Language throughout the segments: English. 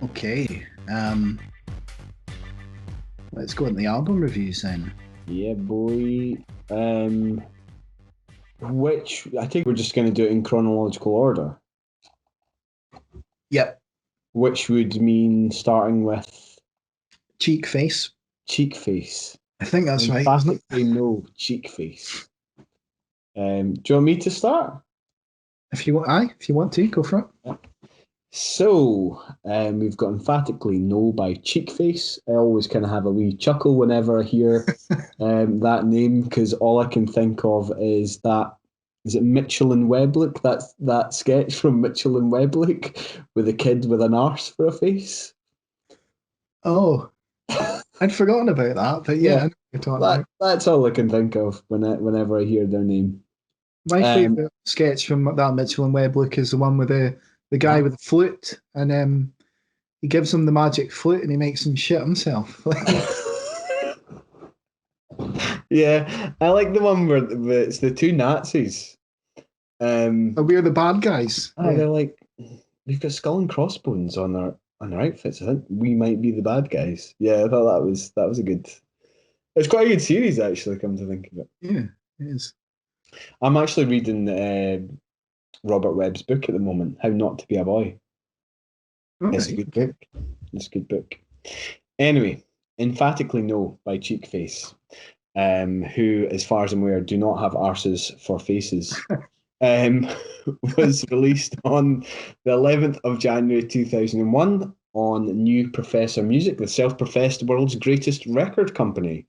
Okay. Let's go into the album reviews then. Yeah, boy. Which I think we're just going to do it in chronological order, Yep. which would mean starting with Cheekface. Cheekface. I think that's right, isn't it? Emphatically no Cheekface. Do you want me to start? If you want to, go for it. We've got Emphatically No by Cheekface. I always kind of have a wee chuckle whenever I hear that name because all I can think of is that. Is it Mitchell and Weblick? That's that sketch from Mitchell and Weblick with a kid with an arse for a face. Oh, I'd forgotten about that, but yeah, I know Yeah, what you're talking about. that's all I can think of whenever I hear their name. My Um, favourite sketch from that Mitchell and Webb look is the one with the guy uh, with the flute, and he gives him the magic flute, and he makes him shit himself. yeah, I like the one where it's the two Nazis. We're the bad guys. Yeah, They're like they've got skull and crossbones on their outfits. I think we might be the bad guys. Yeah, I thought that was a good. It's quite a good series actually. Come to think of it, yeah, it is. I'm actually reading Robert Webb's book at the moment, How Not to Be a Boy. All It's a right. good book. It's a good book. Anyway, Emphatically No by Cheekface, who, as far as I'm aware, do not have arses for faces, um, was released on the 11th of January 2001 on New Professor Music, the self-professed world's greatest record company.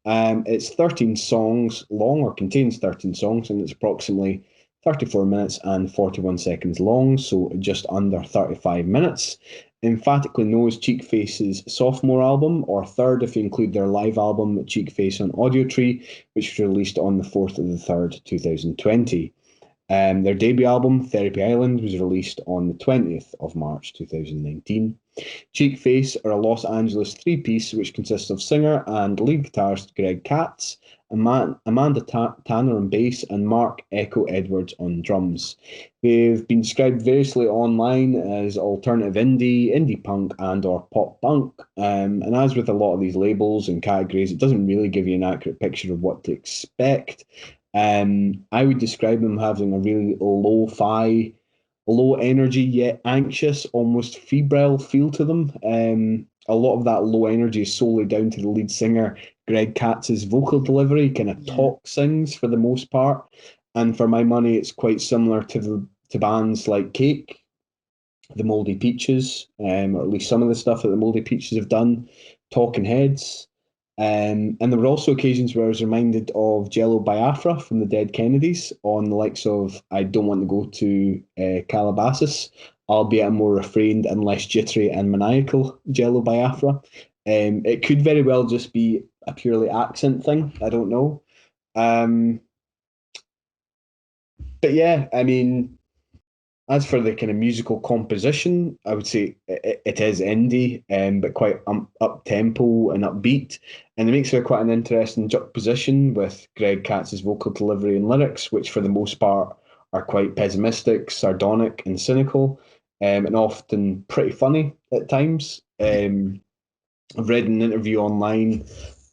It's 13 songs long, or contains 13 songs, and it's approximately 34 minutes and 41 seconds long, so just under 35 minutes. Emphatically knows Cheekface's sophomore album, or third if you include their live album, Cheekface on Audio Tree, which was released on the 4th of the 3rd, 2020. Their debut album, Therapy Island, was released on the 20th of March 2019. Cheekface are a Los Angeles three-piece which consists of singer and lead guitarist Greg Katz, Amanda Tanner on bass, and Mark Echo Edwards on drums. They've been described variously online as alternative indie, indie punk, and/or pop punk. And as with a lot of these labels and categories, it doesn't really give you an accurate picture of what to expect. I would describe them having a really lo-fi, low energy yet anxious, almost febrile feel to them. A lot of that low energy is solely down to the lead singer Greg Katz's vocal delivery. Kind of Yeah. talk sings for the most part, and for my money, it's quite similar to bands like Cake, the Moldy Peaches, or at least some of the stuff that the Moldy Peaches have done, Talking Heads. And there were also occasions where I was reminded of Jello Biafra from the Dead Kennedys on the likes of I Don't Want to Go to Calabasas, albeit a more refrained and less jittery and maniacal Jello Biafra. It could very well just be a purely accent thing. I don't know. Um, but yeah, I mean, as for the kind of musical composition, I would say it is indie, but quite up tempo and upbeat, and it makes for quite an interesting juxtaposition with Greg Katz's vocal delivery and lyrics, which for the most part are quite pessimistic, sardonic, and cynical, and often pretty funny at times. I've read an interview online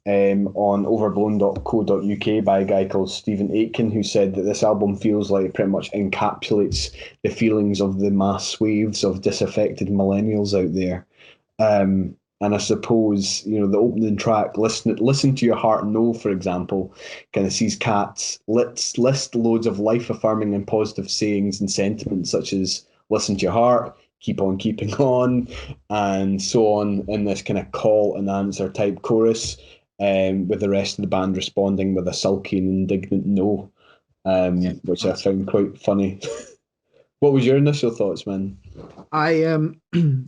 on overblown.co.uk by a guy called Stephen Aitken, who said that this album feels like it pretty much encapsulates the feelings of the mass swathes of disaffected millennials out there. And I suppose, the opening track, Listen to Your Heart No, for example, kind of sees Cats list loads of life affirming and positive sayings and sentiments such as listen to your heart, keep on keeping on, and so on in this kind of call and answer type chorus, with the rest of the band responding with a sulky and indignant no, Yeah, which I that's found quite funny. What was your initial thoughts, man? I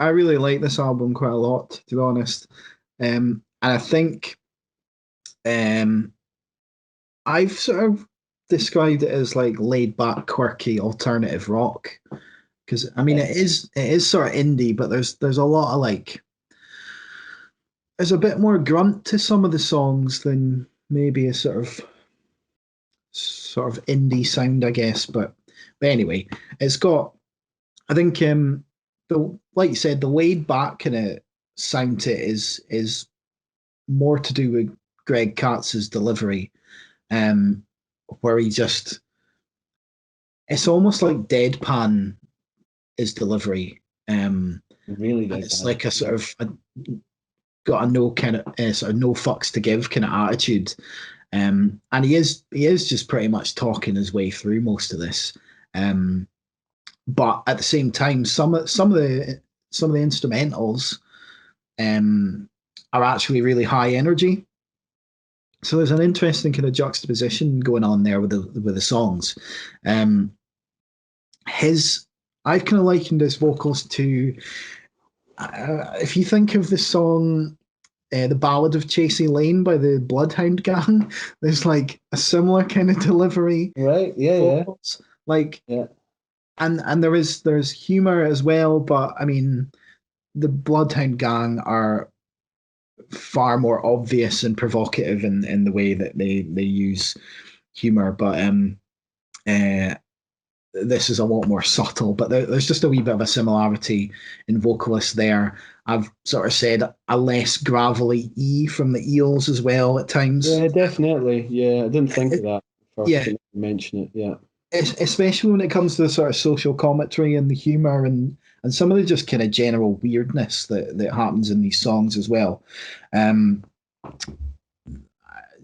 I really like this album quite a lot, to be honest. And I think um I've sort of described it as like laid back, quirky alternative rock. Because I mean it is sort of indie, but there's a lot of like there's a bit more grunt to some of the songs than maybe a sort of indie sound, I guess. But anyway, it's got I think the like you said, the laid back kind of sound to it is more to do with Greg Katz's delivery, um, where he just it's almost like deadpan his delivery. Really And did it's that. like a sort of got a no kind of sort of no fucks to give kind of attitude. And he is just pretty much talking his way through most of this. Um, but at the same time, some of the instrumentals are actually really high energy. So there's an interesting kind of juxtaposition going on there with the songs. Um, his I've kind of likened his vocals to if you think of the song The Ballad of Chasey Lane by the Bloodhound Gang, there's like a similar kind of delivery Right? Yeah, yeah, vocals. Like yeah. and there's humor as well, but I mean the Bloodhound Gang are far more obvious and provocative in the way that they use humor. But uh this is a lot more subtle, but there's just a wee bit of a similarity in vocalists there. I've sort of said a less gravelly E from the Eels as well at times. Yeah, definitely. Yeah, I didn't think of It, that first yeah, when you mention it. Yeah. especially when it comes to the sort of social commentary and the humor and some of the just kind of general weirdness that happens in these songs as well. Um,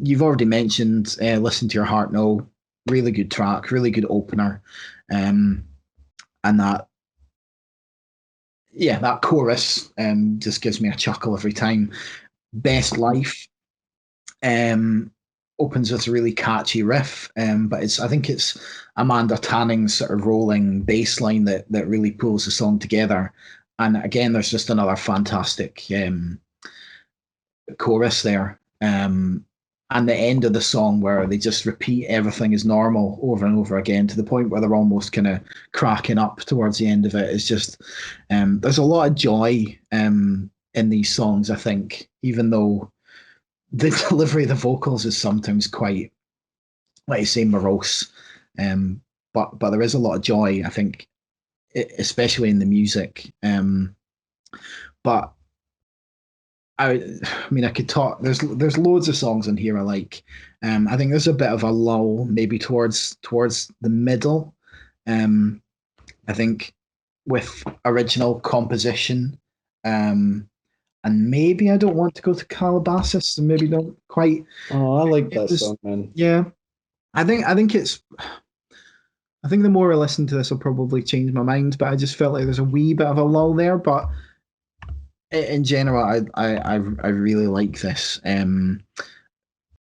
you've already mentioned "Listen to Your Heart No," really good track, really good opener, um, and that chorus just gives me a chuckle every time. Best Life um, opens with a really catchy riff, but I think it's Amanda Tanning's sort of rolling bass line that really pulls the song together. And again, there's just another fantastic chorus there. And the end of the song where they just repeat everything is normal over and over again to the point where they're almost kind of cracking up towards the end of it is just there's a lot of joy in these songs, I think, even though the delivery of the vocals is sometimes quite, like you say, morose. But there is a lot of joy, I think, especially in the music. But I mean, I could talk. There's loads of songs in here I like. I think there's a bit of a lull, maybe towards the middle. Um, I think with original composition, and maybe I don't want to go to Calabasas, and maybe don't quite. Oh, I like It that was, song, man. yeah. I think it's. I think the more I listen to this, I'll probably change my mind. But I just felt like there's a wee bit of a lull there. But in general, I really like this.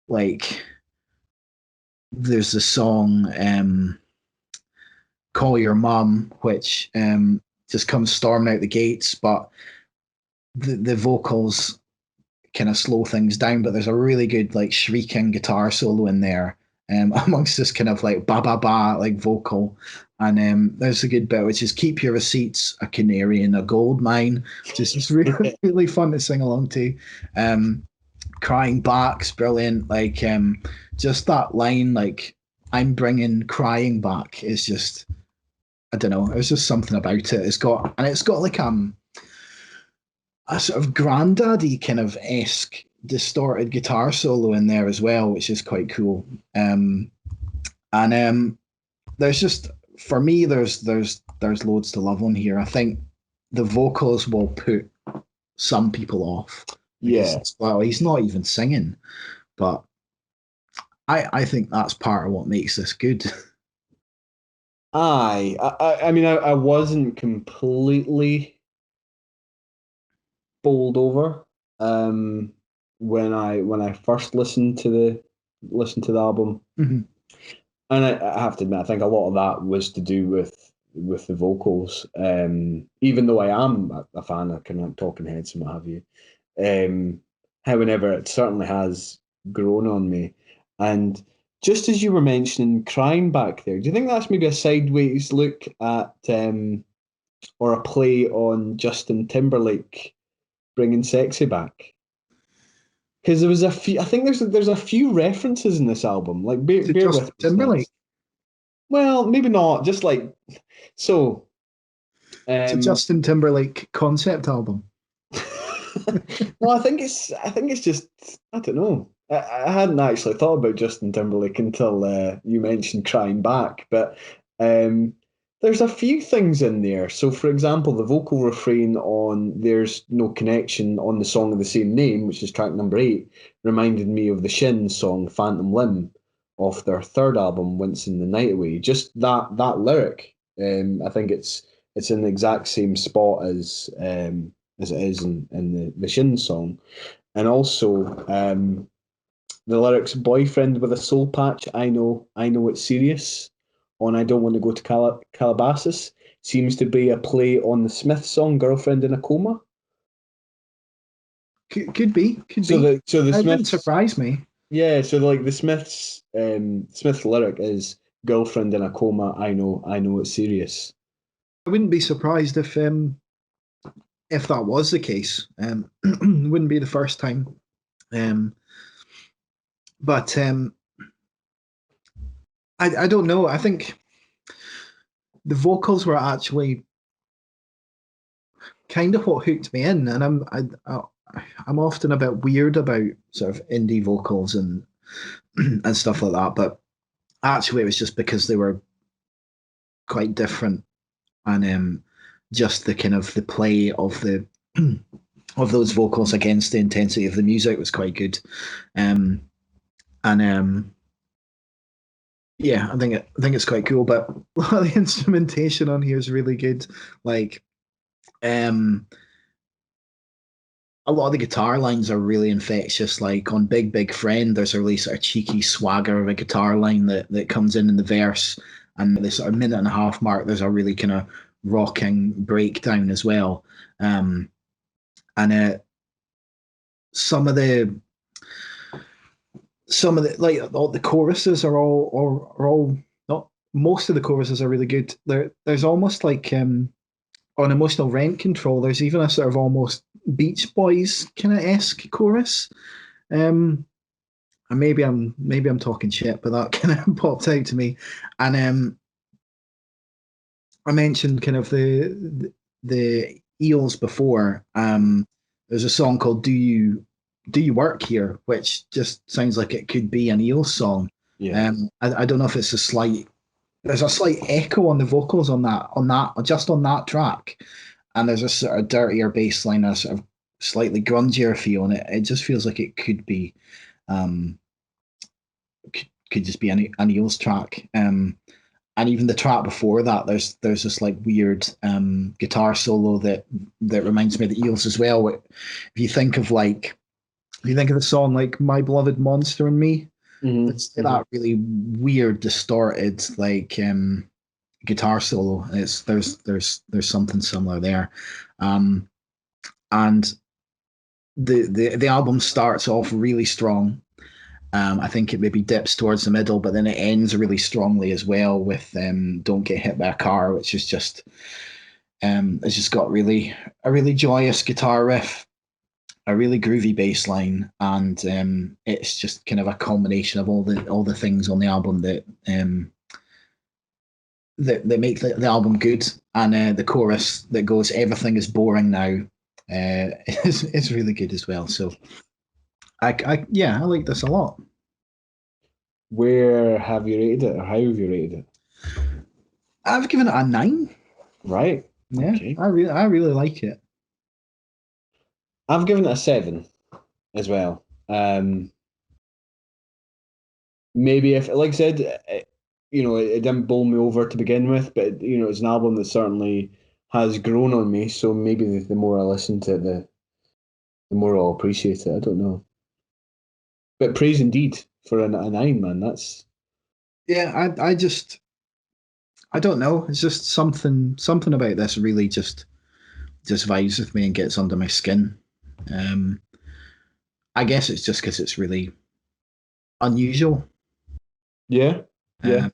Like there's the song "Call Your Mum," which just comes storming out the gates, but the vocals kind of slow things down. But there's a really good like shrieking guitar solo in there, amongst this kind of like ba ba ba like vocal. And there's a good bit which is "Keep Your Receipts, a canary in a gold mine," which is just really really fun to sing along to. Crying back's brilliant. Like just that line, like "I'm bringing crying back," is just I don't know. There's just something about it. It's got like a sort of granddaddy kind of esque distorted guitar solo in there as well, which is quite cool. And there's just for me there's loads to love on here. I think the vocals will put some people off because Yeah. well he's not even singing, but I think that's part of what makes this good. I mean, I wasn't completely bowled over when I first listened to the album, Mhm. and I have to admit, I think a lot of that was to do with the vocals. Even though I am a fan of kind of Talking Heads and what have you, um, however, it certainly has grown on me. And just as you were mentioning crying back there, do you think that's maybe a sideways look at or a play on Justin Timberlake bringing sexy back? Because there was a few, I think there's a few references in this album. Like To bear with Justin me, Timberlake. Snedds. Well, maybe not. Just like so. It's a Um, Justin Timberlake concept album. no, I think it's just I don't know. I hadn't actually thought about Justin Timberlake until you mentioned Crying Back, but um, there's a few things in there. So, for example, the vocal refrain on "There's No Connection" on the song of the same name, which is track number 8, reminded me of the Shins song "Phantom Limb" off their third album, "Wincing the Night Away." Just that lyric, I think it's in the exact same spot as it is in the Shin song. And also the lyrics "Boyfriend with a soul patch, I know it's serious" on "I Don't Want to Go to Calabasas" seems to be a play on the Smith song "Girlfriend in a Coma." Could be, could So be. the It wouldn't Smiths, surprise me. yeah, so like the Smiths lyric is "Girlfriend in a coma, I know it's serious." I wouldn't be surprised if that was the case. Wouldn't be the first time. Um, but I don't know. I think the vocals were actually kind of what hooked me in, and I'm often a bit weird about sort of indie vocals and stuff like that. But actually, it was just because they were quite different, and just the kind of the play of the of those vocals against the intensity of the music was quite good. Um, and yeah, I think it's quite cool. But a lot of the instrumentation on here is really good. Like um, a lot of the guitar lines are really infectious. Like on Big Big Friend, there's a really sort of cheeky swagger of a guitar line that comes in the verse, and the sort of minute and a half mark, there's a really kind of rocking breakdown as well. Um, and some of the like all the choruses are all not most of the choruses are really good. There's almost like on Emotional Rent Control, there's even a sort of almost Beach Boys kind of esque chorus. Um, and maybe I'm talking shit, but that kind of popped out to me. And I mentioned kind of the Eels before. There's a song called Do You Work Here, which just sounds like it could be an Eels song. Yeah. I don't know if it's a slight there's a slight echo on the vocals on that just on that track, and there's a sort of dirtier bass line, a sort of slightly grungier feel, and it just feels like it could be um could just be an Eels track. And even the track before that, there's this like weird guitar solo that reminds me of the Eels as well. If you think of like if you think of the song like "My Beloved Monster and Me," Mm-hmm. it's Mm-hmm. that really weird, distorted like guitar solo. It's there's something similar there, um, and the album starts off really strong. I think it maybe dips towards the middle, but then it ends really strongly as well with "Don't Get Hit by a Car," which is just it's just got a really joyous guitar riff, a really groovy bass line, and it's just kind of a culmination of all the things on the album that make the album good. And the chorus that goes "Everything is boring now" is really good as well. So yeah, I like this a lot. Where have you rated it, or how have you rated it? I've given it a 9. Right. Yeah, Okay. I really like it. I've given it a 7 as well. Maybe if, like I said, it didn't bowl me over to begin with, but it's an album that certainly has grown on me. So maybe the more I listen to it, the more I'll appreciate it. I don't know, but praise indeed for a 9, man. That's Yeah, I don't know. It's just something about this really just vibes with me and gets under my skin. Um, I guess it's just because it's really unusual. yeah, yeah. Uh,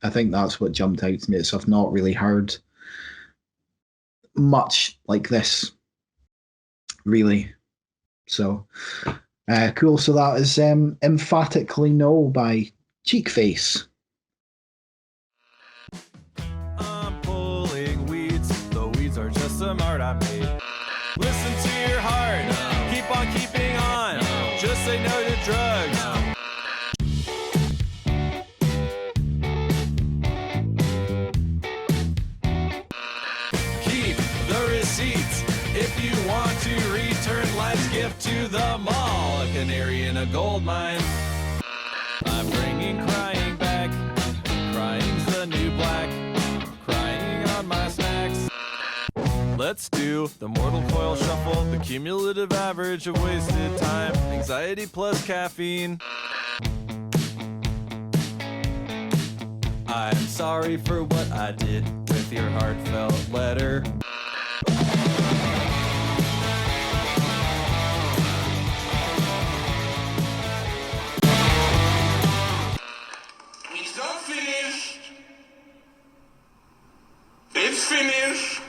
I think that's what jumped out to me. I've not really heard much like this, really. So cool. So that is Emphatically No by Cheekface. I'm pulling weeds, the weeds drugs. Keep the receipts if you want to return life's gift to the mall. A canary in a gold mine. I'm bringing crying back. Crying's the new black. Crying on my snacks. Let's do the mortal coil shuffle, the cumulative average of wasted time, anxiety plus caffeine. I'm sorry for what I did with your heartfelt letter. It's not finished. It's finished.